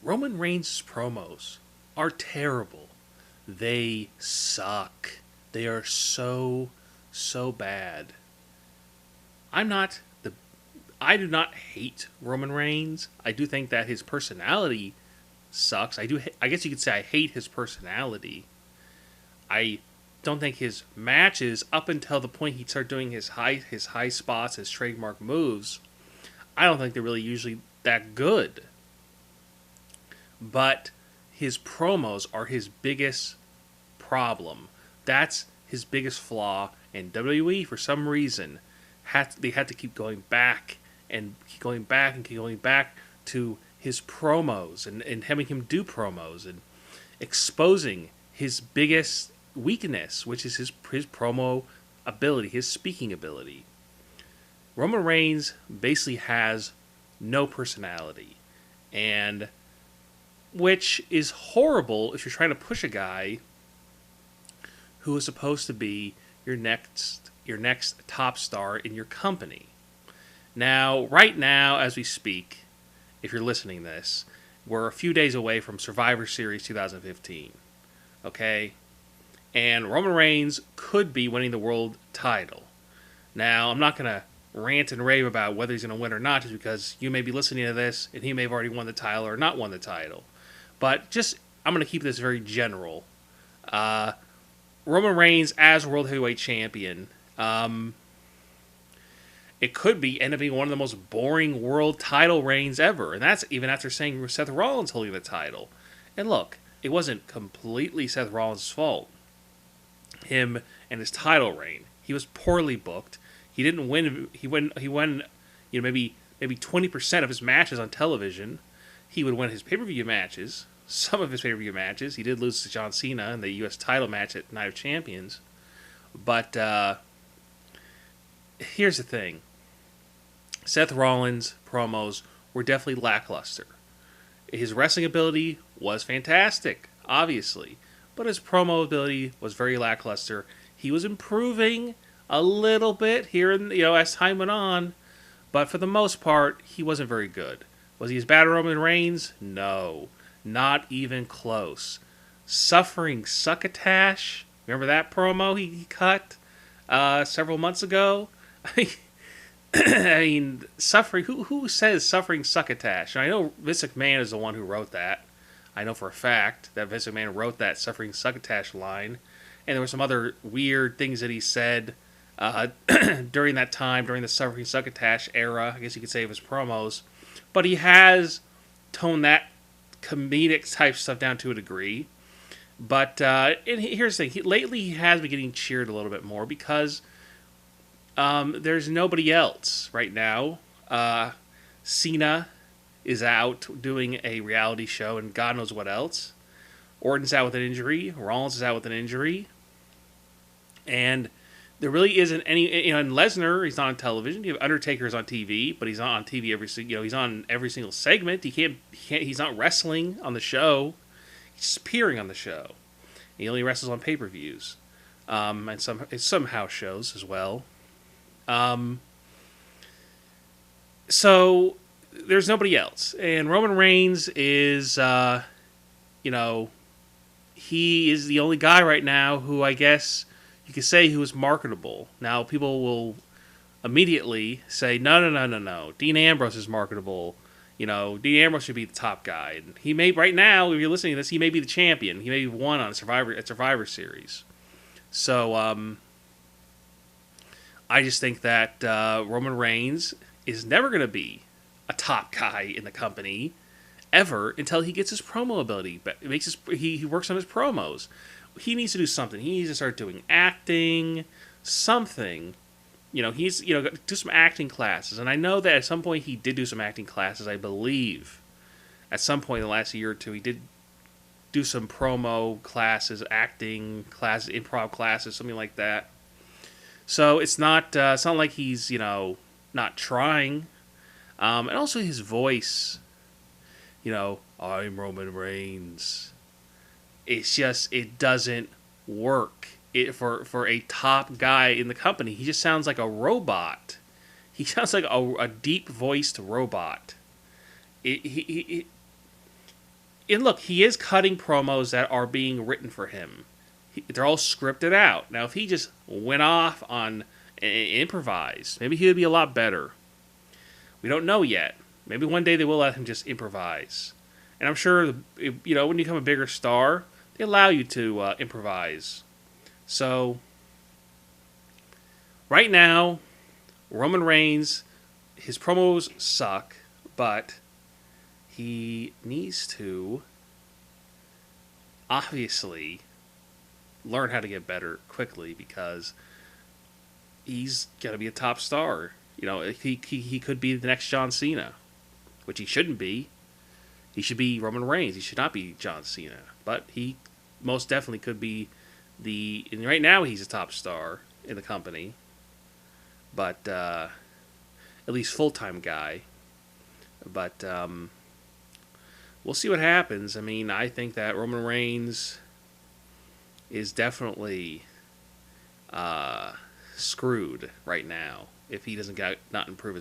Roman Reigns' promos are terrible. They suck. They are so bad. I'm not the I do not hate Roman Reigns. I do think that his personality sucks. I guess you could say I hate his personality. I don't think his matches up until the point he started doing his high spots, his trademark moves, I don't think they're really usually that good. But his promos are his biggest problem. That's his biggest flaw. And WWE, for some reason, they had to keep going back and keep going back and keep going back to his promos and having him do promos and exposing his biggest weakness, which is his promo ability, his speaking ability. Roman Reigns basically has no personality, and which is horrible if you're trying to push a guy who is supposed to be your next top star in your company. Now, right now, as we speak, if you're listening to this, we're a few days away from Survivor Series 2015. Okay? And Roman Reigns could be winning the world title. Now, I'm not going to rant and rave about whether he's going to win or not, just because you may be listening to this and he may have already won the title or not won the title. But I'm going to keep this very general. Roman Reigns as World Heavyweight Champion, it could end up being one of the most boring world title reigns ever. And that's even after saying Seth Rollins holding the title. And look, it wasn't completely Seth Rollins' fault. Him and his title reign. He was poorly booked. He didn't win. He won. Maybe 20% of his matches on television. He would win his pay-per-view matches. Some of his pay-per-view matches. He did lose to John Cena in the U.S. title match at Night of Champions. But here's the thing. Seth Rollins' promos were definitely lackluster. His wrestling ability was fantastic, obviously, but his promo ability was very lackluster. He was improving a little bit here, as time went on, but for the most part, he wasn't very good. Was he as bad as Roman Reigns? No, not even close. Suffering Succotash. Remember that promo he cut several months ago? I mean, suffering. Who says suffering Succotash? And I know Vince McMahon is the one who wrote that. I know for a fact that Vince McMahon wrote that suffering Succotash line, and there were some other weird things that he said during that time, during the suffering Succotash era. I guess you could say of his promos, but he has toned that comedic type stuff down to a degree. But and here's the thing: lately he has been getting cheered a little bit more because there's nobody else right now. Cena is out doing a reality show and God knows what else. Orton's out with an injury. Rollins is out with an injury. And there really isn't any, and Lesnar, he's not on television. You have Undertaker's on TV, but he's not on TV he's on every single segment. He's not wrestling on the show. He's just appearing on the show. He only wrestles on pay-per-views. And some house shows as well. So there's nobody else, and Roman Reigns is, he is the only guy right now who I guess you could say who is marketable. Now people will immediately say, no. Dean Ambrose is marketable. Dean Ambrose should be the top guy. And he may right now, if you're listening to this, he may be the champion. He may be won on Survivor Series. So I just think that Roman Reigns is never going to be a top guy in the company ever until he gets his promo ability. But he works on his promos. He needs to do something. He needs to start doing acting, something. He's do some acting classes. And I know that at some point he did do some acting classes. I believe at some point in the last year or two he did do some promo classes, acting classes, improv classes, something like that. So it's not like he's not trying, and also his voice, I'm Roman Reigns. It's just it doesn't work for a top guy in the company. He just sounds like a robot. He sounds like a deep voiced robot. And look, he is cutting promos that are being written for him. They're all scripted out. Now, if he just went off on improvised, maybe he would be a lot better. We don't know yet. Maybe one day they will let him just improvise. And I'm sure, when you become a bigger star, they allow you to improvise. So, right now, Roman Reigns, his promos suck, but he needs to obviously learn how to get better quickly, because he's got to be a top star. He could be the next John Cena, which he shouldn't be. He should be Roman Reigns. He should not be John Cena. But he most definitely could be and right now he's a top star in the company. But at least full-time guy. But we'll see what happens. I mean, I think that Roman Reigns is definitely screwed right now if he doesn't not improve his